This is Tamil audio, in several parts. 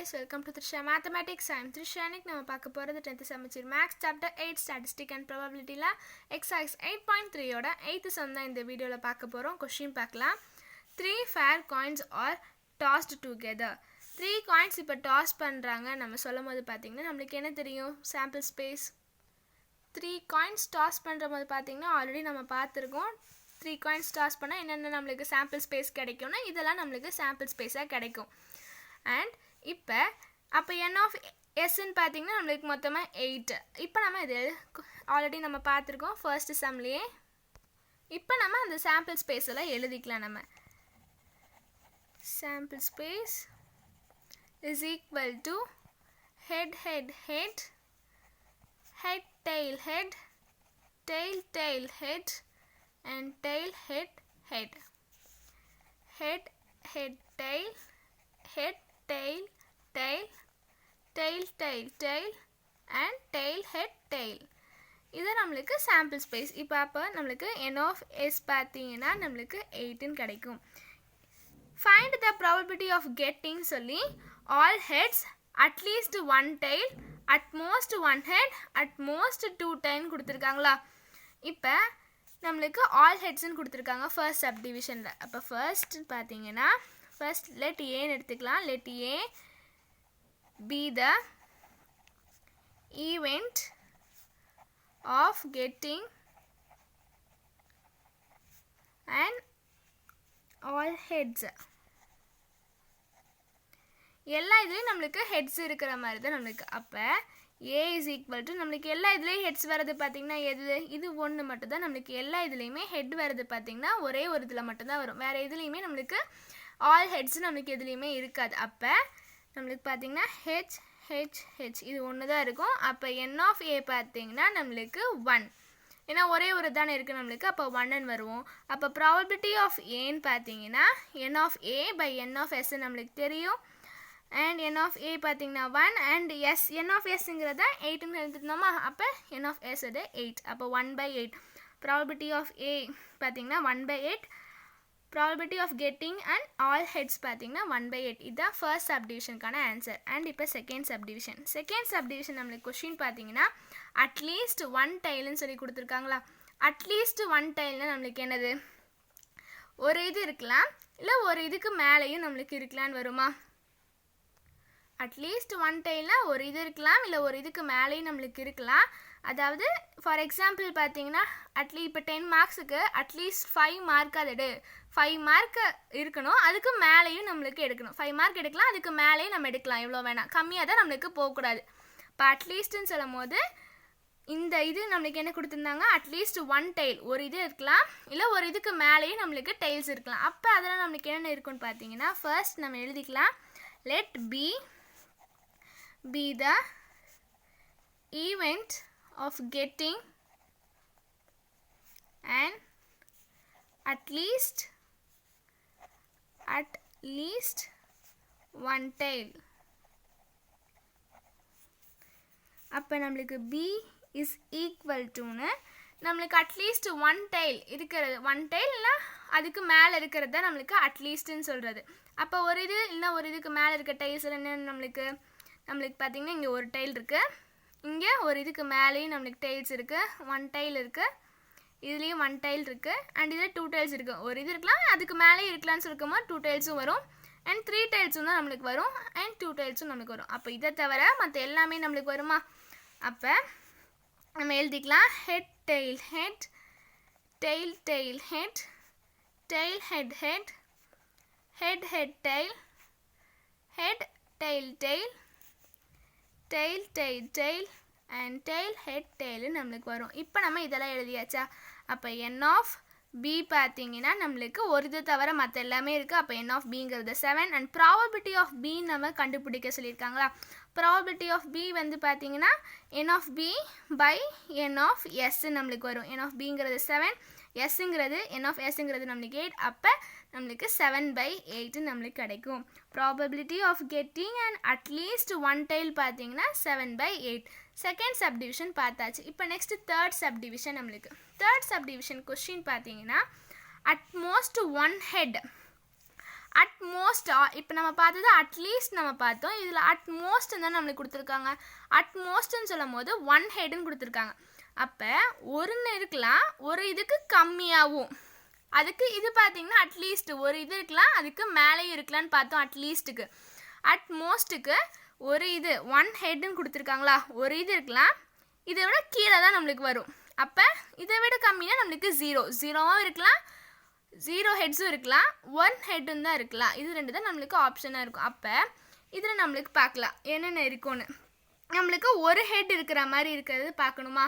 guys, welcome to Trisha Mathematics. I am Trisha. நம்ம பார்க்க போறது 10th semester Maths chapter 8 Statistics and Probability ல exercise 8.3 ஓட 8th sum தான் இந்த வீடியோல பார்க்க போறோம். क्वेश्चन பார்க்கலாம். 3 fair coins are tossed together. 3 coins இப்ப toss பண்றாங்க. நம்ம சொல்லும்போது பாத்தீங்கன்னா நமக்கு என்ன தெரியும்? Sample space. 3 coins toss பண்றம்போது பாத்தீங்கன்னா ஆல்ரெடி நம்ம பார்த்திருக்கோம். 3 coins toss பண்ணா என்னென்ன நமக்கு sample space கிடைக்கும்னா இதெல்லாம் நமக்கு sample space-ஆ கிடைக்கும். And இப்போ அப்போ n of s ன்னு பார்த்தீங்கன்னா நம்மளுக்கு மொத்தமாக 8. இப்போ நம்ம இது ஆல்ரெடி நம்ம பார்த்துருக்கோம் ஃபர்ஸ்ட் சம்லேயே. இப்போ நம்ம அந்த சாம்பிள் ஸ்பேஸ் எல்லாம் எழுதிக்கலாம். நம்ம sample space is equal to head head head head tail head tail tail head and tail head head head head tail head tail tail tail tail tail and tail head tail. இது நமக்கு sample space. இப்போ அப்போ நமக்கு n of s பார்த்தீங்கன்னா நமக்கு 8 கிடைக்கும். Find the probability of getting சொல்லி all heads at least one tail at most one head at most two tail கொடுத்திருக்காங்களா? இப்போ நமக்கு all heads ன்னு கொடுத்திருக்காங்க first subdivisionல. அப்போ first பார்த்தீங்கன்னா first let a எடுத்துக்கலாம். let a be the event of getting and all heads. எல்லா இதுலயும் நமக்கு heads இருக்கிற மாதிரி தான் நமக்கு. அப்ப a is equal to நமக்கு எல்லா இதுலயும் heads வரது பாத்தீங்கன்னா எது? இது ஒன்னு மட்டும் தான் நமக்கு எல்லா இதுலயுமே head வரது பாத்தீங்கன்னா ஒரே ஒரு இதுல மட்டும் தான் வரும். வேற எதுலயுமே நமக்கு all heads நமக்கு எதுலயுமே இருக்காது. அப்ப நமக்கு பாத்தீங்கன்னா h h h இது ஒன்னு தான் இருக்கும். அப்ப n of a பாத்தீங்கன்னா நமக்கு 1. ஏனா ஒரே ஒரு தான இருக்கு நமக்கு. அப்ப 1 ன்னு வருவோம். அப்ப probability of a ன்னு பாத்தீங்கன்னா n of a by n of s நமக்கு தெரியும். and n of a பாத்தீங்கன்னா 1 and s n of s ங்கறத 8 ன்னு எழுதிட்டோமா? அப்ப n of s அது 8. அப்ப 1/8. probability of a பாத்தீங்கன்னா 1/8. probability of getting and all heads பாத்தீங்கன்னா 1/8. இதான் first subdivision கான answer. and இப்போ second subdivision. second subdivision நமக்கு question பாத்தீங்கன்னா at least one tail ன்னு சொல்லி கொடுத்திருக்காங்களா? at least one tail னா நமக்கு என்னது? ஒரு இது இருக்கலாம் இல்ல ஒரு இதுக்கு மேலயும் நமக்கு இருக்கலாம்னு வருமா? at least one tail னா ஒரு இது இருக்கலாம் இல்ல ஒரு இதுக்கு மேலயும் நமக்கு இருக்கலாம். அதாவது for example பாத்தீங்கன்னா இப்போ 10 மார்க்ஸ்க்கு at least 5 மார்க் அது 5 மார்க் இருக்கணும். அதுக்கு மேலயும் நமக்கு எடுக்கணும். 5 மார்க் எடுக்கலாம் அதுக்கு மேலயும் நம்ம எடுக்கலாம். எவ்வளவு வேணா. கம்மியா தான் நமக்கு போக கூடாது. அப்ப at least ன்னு சொல்லும்போது இந்த இது நமக்கு என்ன கொடுத்திருந்தாங்க? at least one tail ஒரு இது இருக்கலாம் இல்ல ஒரு இதுக்கு மேலயும் நமக்கு tails இருக்கலாம். அப்ப அதெல்லாம் நமக்கு என்ன இருக்கும்னு பாத்தீங்கன்னா first நம்ம எழுதிக்கலாம் let b be the event of getting and at least one tail. அப்ப நமக்கு b is equal to நமக்கு at least one tail இருக்கிறது. one tail இல்ல அதுக்கு மேல இருக்கிறது தான் நமக்கு at least ன்னு சொல்றது. அப்ப ஒரு இது இல்ல ஒரு இதுக்கு மேல இருக்க tails என்ன நமக்கு பாத்தீங்கன்னா இங்க ஒரு tail இருக்கு. இங்க ஒரு இதுக்கு மேலயும் நமக்கு tails இருக்கு. one tail இருக்கு. இதுலயும் one tail இருக்கு and இதுல two tails இருக்கு. ஒரு இது இருக்கலாம் அதுக்கு மேலே இருக்கலாம்னு சொல்லும்போது two tailsம் வரும் and three tailsம் தான் நமக்கு வரும் and two tailsம் நமக்கு வரும். அப்ப இத தவிர மத்த எல்லாமே நமக்கு வருமா? அப்ப நம்ம எழுதிக்கலாம் head tail head tail tail head tail head head head head tail head tail tail tail tail tail and tail head tail நமக்கு வரும். இப்போ நம்ம இதெல்லாம் எழுதியாச்சா? அப்ப n of b பாத்தீங்கன்னா நமக்கு ஒரு இது தவிர மத்த எல்லாமே இருக்கு. அப்ப n of b ங்கிறது 7 and probability of b நம்ம கண்டுபிடிக்க சொல்லிருக்காங்களா? probability of b வந்து பாத்தீங்கன்னா n of b by n of s நமக்கு வரும். n of b ங்கிறது 7 s ங்கிறது n of s ங்கிறது நமக்கு 8. அப்ப நமக்கு 7/8 நமக்கு கிடைக்கும். probability of getting and at least one tail பாத்தீங்கன்னா 7/8. second subdivision பார்த்தாச்சு. இப்போ next third subdivision நமக்கு. third subdivision question பாத்தீங்கன்னா at most one head at most இப்போ நம்ம பார்த்தது அட்லீஸ்ட் நம்ம பார்த்தோம். இதில் அட்மோஸ்ட் தான் நம்மளுக்கு கொடுத்துருக்காங்க. அட்மோஸ்ட்னு சொல்லும் போது 1 ஹெட்னு கொடுத்துருக்காங்க. அப்போ ஒன்று இருக்கலாம், ஒரு இதுக்கு கம்மியாகவும். அதுக்கு இது பார்த்தீங்கன்னா அட்லீஸ்ட் ஒரு இது இருக்கலாம், அதுக்கு மேலேயும் இருக்கலான்னு பார்த்தோம். அட்லீஸ்ட்டுக்கு அட்மோஸ்ட்டுக்கு ஒரு இது 1 ஹெட்னு கொடுத்துருக்காங்களா, ஒரு இது இருக்கலாம், இதை விட கீழே தான் நம்மளுக்கு வரும். அப்போ இதை விட கம்மினா நம்மளுக்கு 0வும் இருக்கலாம், 0 ஹெட்ஸும் இருக்கலாம், 1 ஹெட்டும் தான் இருக்கலாம். இது 2 தான் நம்மளுக்கு ஆப்ஷனாக இருக்கும். அப்போ இதில் நம்மளுக்கு பார்க்கலாம் என்னென்ன இருக்கும்னு. நம்மளுக்கு ஒரு ஹெட் இருக்கிற மாதிரி இருக்கிறது பார்க்கணுமா?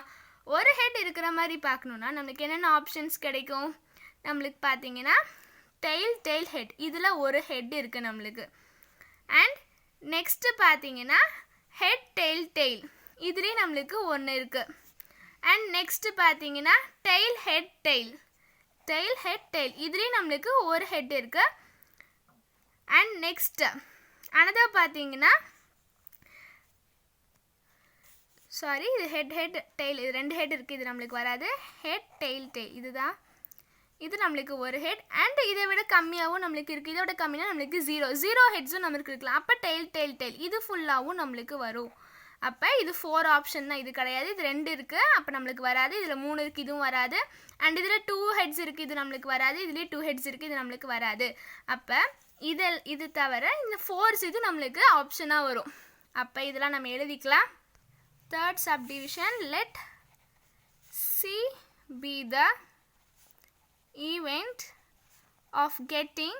ஒரு ஹெட் இருக்கிற மாதிரி பார்க்கணுன்னா நம்மளுக்கு என்னென்ன ஆப்ஷன்ஸ் கிடைக்கும்? நம்மளுக்கு பார்த்தீங்கன்னா டெயில் ஹெட், இதில் ஒரு ஹெட் இருக்குது நம்மளுக்கு. அண்ட் நெக்ஸ்ட்டு பார்த்தீங்கன்னா ஹெட் டெயில், இதுலேயும் நம்மளுக்கு ஒன்று இருக்குது. அண்ட் நெக்ஸ்ட்டு பார்த்தீங்கன்னா டெயில் ஹெட் டெயில், இதுலேயும் நம்மளுக்கு ஒரு ஹெட் இருக்குது. அண்ட் நெக்ஸ்ட்டு அனதர் பார்த்தீங்கன்னா இது ஹெட் டெயில், இது 2 ஹெட் இருக்குது, இது நம்மளுக்கு வராது. ஹெட் டெயில் இதுதான், இது நம்மளுக்கு ஒரு ஹெட். அண்ட் இதை விட கம்மியாகவும் நம்மளுக்கு இருக்குது, இதோட கம்மியாக நம்மளுக்கு 0 ஹெட்ஸும் நம்மளுக்கு இருக்கலாம். அப்போ டெயில் இது ஃபுல்லாகவும் நம்மளுக்கு வரும். அப்போ இது 4 ஆப்ஷன் தான், இது கிடையாது. இது 2 இருக்குது, அப்போ நம்மளுக்கு வராது. இதில் 3 இருக்குது, இதுவும் வராது. அண்ட் இதில் 2 ஹெட்ஸ் இருக்குது, இது நம்மளுக்கு வராது. இதுலேயே 2 ஹெட்ஸ் இருக்குது, இது நம்மளுக்கு வராது. அப்போ இது தவிர இந்த 4 இது நம்மளுக்கு ஆப்ஷனாக வரும். அப்போ இதெல்லாம் நம்ம எழுதிக்கலாம். Third subdivision, let C be the event of getting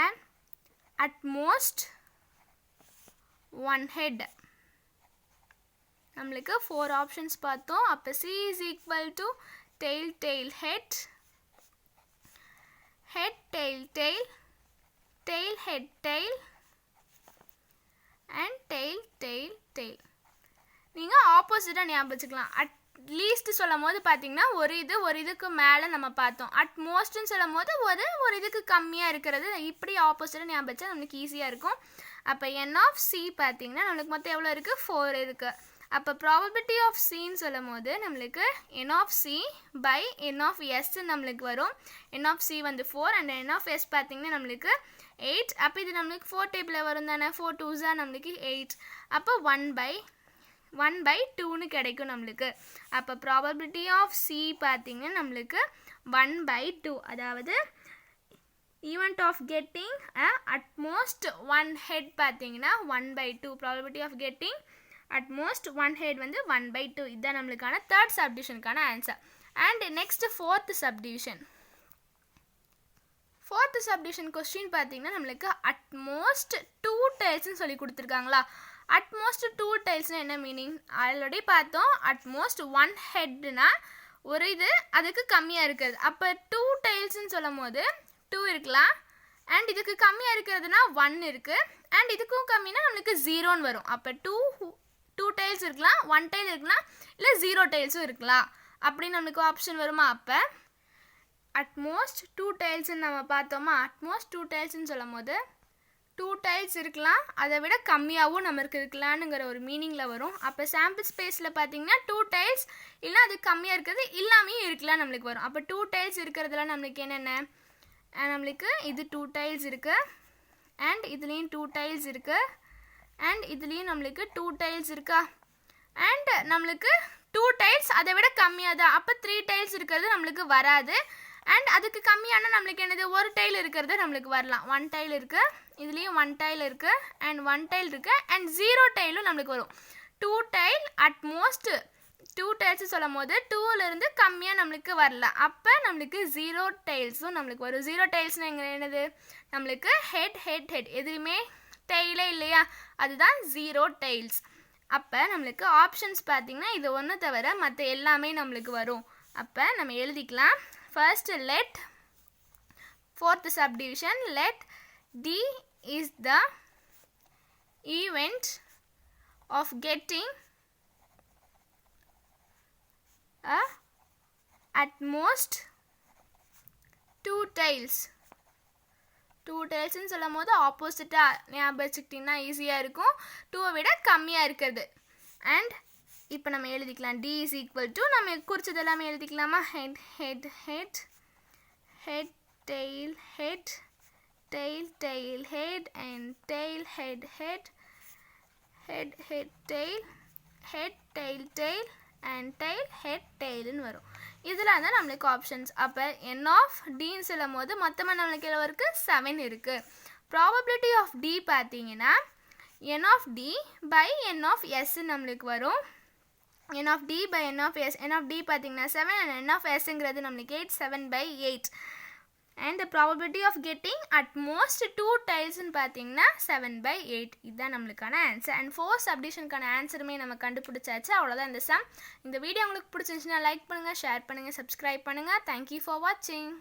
an at most 1 head. நம்மளுக்கு 4 ஆப்ஷன்ஸ் பார்த்தோம். அப்போ C is equal to tail head tail head tail and tail. நீங்கள் ஆப்போசிட்டாக ஞாபகம் வச்சுக்கலாம். அட்லீஸ்ட் சொல்லும் போது பார்த்தீங்கன்னா ஒரு இதுக்கு மேலே நம்ம பார்த்தோம். அட்மோஸ்ட்னு சொல்லும் போது ஒரு இதுக்கு கம்மியாக இருக்கிறது. இப்படி ஆப்போசிட்டாக ஞாபகம் வச்சா நம்மளுக்கு ஈஸியாக இருக்கும். அப்போ n of C பார்த்தீங்கன்னா நம்மளுக்கு மொத்தம் எவ்வளோ இருக்குது? 4 இருக்குது. அப்போ ப்ராபபிலிட்டி ஆஃப் சின்னு சொல்லும் போது நம்மளுக்கு n of C by n of S நம்மளுக்கு வரும். n of C வந்து 4 அண்ட் n of S பார்த்தீங்கன்னா நம்மளுக்கு 8. அப்போ இது நம்மளுக்கு 4 டேபிளில் வரும் தானே. 4 2s நம்மளுக்கு 8. அப்போ 1/2ன்னு கிடைக்கும் நம்மளுக்கு. அப்போ ப்ராபபிலிட்டி ஆஃப் C பார்த்தீங்கன்னா நம்மளுக்கு 1/2. அதாவது event of getting at most 1 head பார்த்தீங்கன்னா 1/2. Probability of getting at most 1 head வந்து 1/2. இதுதான் நம்மளுக்கான தேர்ட் சப்டிவிஷனுக்கான answer. And next fourth subdivision question பார்த்தீங்கன்னா நம்மளுக்கு அட்மோஸ்ட் 2 டைல்ஸ்ன்னு சொல்லி கொடுத்துருக்காங்களா. அட்மோஸ்ட் 2 டைல்ஸ்னால் என்ன மீனிங்? ஆல்ரெடி பார்த்தோம். அட்மோஸ்ட் 1 ஹெட்னா ஒரு இது அதுக்கு கம்மியாக இருக்கிறது. அப்போ 2 டைல்ஸ்ன்னு சொல்லும் போது 2 இருக்கலாம். அண்ட் இதுக்கு கம்மியாக இருக்கிறதுனா 1 இருக்குது. அண்ட் இதுக்கும் கம்மினா நம்மளுக்கு 0ன்னு வரும். அப்போ 2 டைல்ஸ் இருக்கலாம், 1 டைல் இருக்கலாம், இல்லை 0 டைல்ஸும் இருக்கலாம். அப்படின்னு நம்மளுக்கு ஆப்ஷன் வருமா? அப்போ அட்மோஸ்ட் 2 டைல்ஸ்ன்னு நம்ம பார்த்தோமா. அட்மோஸ்ட் 2 டைல்ஸ்ன்னு சொல்லும் போது 2 டைல்ஸ் இருக்கலாம், அதை விட கம்மியாகவும் நம்மளுக்கு இருக்கலாம்னுங்கிற ஒரு மீனிங்கில் வரும். அப்போ சாம்பிள் ஸ்பேஸில் பார்த்தீங்கன்னா 2 டைல்ஸ் இல்லைனா அது கம்மியாக இருக்கிறது இல்லாமையும் இருக்கலாம் நம்மளுக்கு வரும். அப்போ 2 டைல்ஸ் இருக்கிறதுல நம்மளுக்கு என்னென்ன? நம்மளுக்கு இது 2 டைல்ஸ் இருக்குது. அண்ட் இதுலேயும் 2 டைல்ஸ் இருக்குது. அண்ட் இதுலேயும் நம்மளுக்கு 2 டைல்ஸ் இருக்கா. அண்ட் நம்மளுக்கு 2 டைல்ஸ் அதை விட கம்மியாக தான். அப்போ 3 டைல்ஸ் இருக்கிறது நம்மளுக்கு வராது. அண்ட் அதுக்கு கம்மியான நம்மளுக்கு என்னது? ஒரு டைல் இருக்கிறது நம்மளுக்கு வரலாம். 1 டைல் இருக்குது, இதுலேயும் 1 டைல் இருக்குது, அண்ட் 1 டைல் இருக்குது, அண்ட் 0 டைலும் நம்மளுக்கு வரும். 2 டைல் அட்மோஸ்ட் 2 டைல்ஸ் சொல்லும் போது 2லேருந்து கம்மியாக நம்மளுக்கு வரலாம். அப்போ நம்மளுக்கு 0 டைல்ஸும் நம்மளுக்கு வரும். 0 டைல்ஸ்னால் என்னது? நம்மளுக்கு ஹெட் எதுவுமே டெய்லே இல்லையா, அதுதான் 0 டைல்ஸ். அப்போ நம்மளுக்கு ஆப்ஷன்ஸ் பார்த்திங்கன்னா இது ஒன்று தவிர மற்ற எல்லாமே நம்மளுக்கு வரும். அப்போ நம்ம எழுதிக்கலாம். First, let fourth subdivision, let D is the event of getting at most 2 tiles. 2 டைல்ஸ்ன்னு சொல்லும் போது ஆப்போசிட்டாக ஞாபகம் வச்சுக்கிட்டிங்கன்னா ஈஸியாக இருக்கும். 2 விட கம்மியாக இருக்கிறது. அண்ட் இப்போ நம்ம எழுதிக்கலாம். D is equal to நம்ம குறிச்சது எல்லாமே எழுதிக்கலாமா? Head head, tail, head, tail, tail, head, and tail, head, head, head, head, tail, head, tail, tail, and tail, head, tail ன்னு வரும். இதில் தான் நம்மளுக்கு ஆப்ஷன்ஸ். அப்போ n ஆஃப் டின்னு சொல்லும் போது மொத்தமாக நம்மளுக்கு எவ்வளோ இருக்குது? 7 இருக்குது. ப்ராபபிலிட்டி ஆஃப் டி பார்த்தீங்கன்னா n of T by n of S நம்மளுக்கு வரும். n of d by n of s. n of d பார்த்தீங்கன்னா 7 and n of sங்கிறது நம்மளுக்கு 8. 7 by 8. And the probability of getting at most 2 tails பார்த்தீங்கன்னா 7 by 8. இதுதான் நம்மளுக்கான ஆன்சர். அண்ட் 4 சப்டிஷனுக்கான ஆன்சருமே நம்ம கண்டுபிடிச்சாச்சு. அவ்வளோதான் இந்த சம். இந்த வீடியோ உங்களுக்கு பிடிச்சிருந்துச்சுன்னா லைக் பண்ணுங்கள், ஷேர் பண்ணுங்கள், சப்ஸ்கிரைப் பண்ணுங்கள். தேங்க்யூ ஃபார் வாட்சிங்.